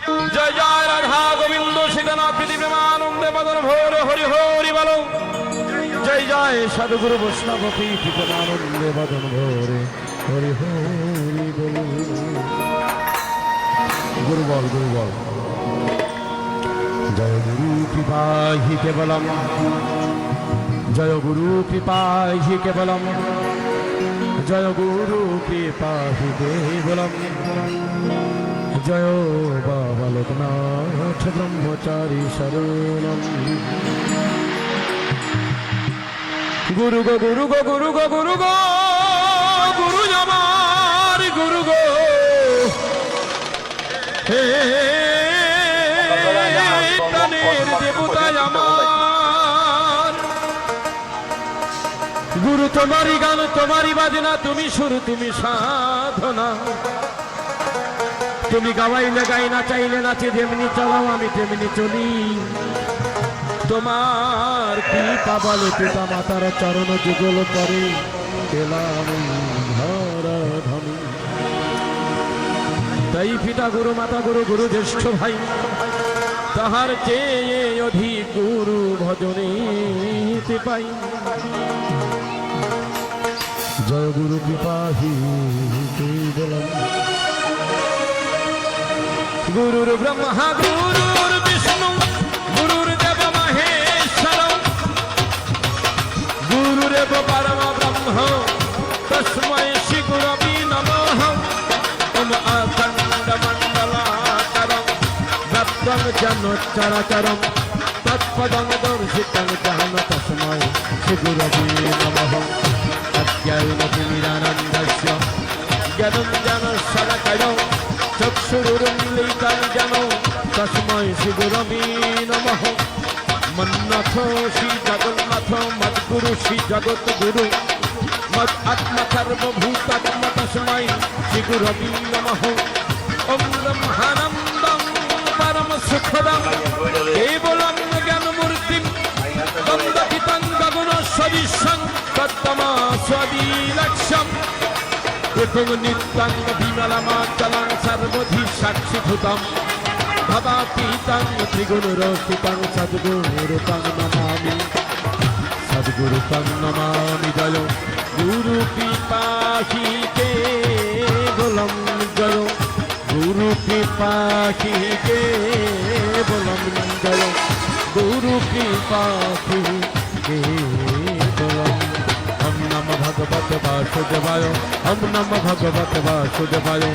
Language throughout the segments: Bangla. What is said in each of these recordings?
জয় জয় রাধা গোবিন্দ সেখানা প্রীতি প্রেমানন্দে বদন ভোর হরি হরি বলো। জয় জয় সাধুগুরু বৈষ্ণব প্রীতি প্রেমানন্দে বদন ভোরে হরি হরি বলো। গুরু বল, গুরু বল। জয় গুরু কৃপাহি কেবলম, জয় গুরু কৃপাহি কেবলম, জয় গুরু কৃপাহি কেবলম, জয় বাবা লোকনাথ ব্রহ্মচারী শরণম। গুরু গো গুরু গো গুরু গো গুরু গো গুরু আমার গুরু গো হে প্রাণের দেবতা আমার। গুরু তোমারই গান তোমারই বাজনা, তুমি সুর তুমি সাধনা, তুমি গাওয়াইলে গাই না চাইলে নাচে, যেমনি চালাও আমি তেমনি চলি। তোমার কৃপা বলে পিতা মাতার চরণ যুগল করে পেলাম ধরাধামী। তাই পিতা গুরু মাতা গুরু গুরু জ্যেষ্ঠ ভাই, তাহার চেয়ে অধিক গুরু ভজনে পাই। জয় গুরু কৃপাহি কেবলম, গুরুর ব্রহ্মা গুরুর বিষ্ণু গুরুর দেব মহেশ্বর, গুরুরেব পরম ব্রহ্ম তস্मै শ্রী গুরবে নমঃ। ওম অখণ্ড মণ্ডলাকারং ব্যক্তং যেন চরাচরং তৎপদং দর্শিতং যেন তস্मै শ্রী গুরবে নমঃ। অজ্ঞান তিমিরানন্দস্য জ্ঞানং যেন শলাকায়ং চক্ষুরুন্মিলিতং যেন তস্मै শ্রী গুরবে নমঃ। মন্নাথ শ্রী জগন্নাথ মদ্গুরু শ্রী জগৎগুরু মদ আত্মা সর্বভূতাত্ম তস্मै শ্রী গুরবে নমঃ। ওম ব্রহ্মানন্দং পরম সুখদং কেবলং জ্ঞানমূর্তিং দ্বন্দ্বতীতং গগন সদৃশং তত্তমাস্বাদিলক্ষ্যম। একং নিত্যং বিমলমাচলং সর্বধি সাক্ষীভূতম ভবাতীতং ত্রিগুণরচিতং সদ্গুরুতং নমামি, সদ্গুরুতং নমামি। জয় গুরু কৃপাহি কেবলম, জয় গুরু কৃপাহি কেবলম, জয় গুরু কৃপাহি কেবলম। ওম নমঃ ভগবতে বাসুদেবায়, ওম নমঃ ভগবতে বাসুদেবায়,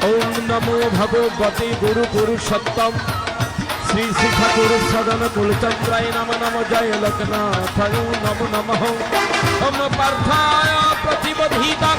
ওম নমো ভগবতে গুরু পুরুষোত্তম শ্রী শ্রী ঠাকুর সদন কুলচন্দ্রায় নমঃ নমঃ। জয় লোকনাথায় নমো নমঃ। ওম পার্থায় প্রতিবধিতং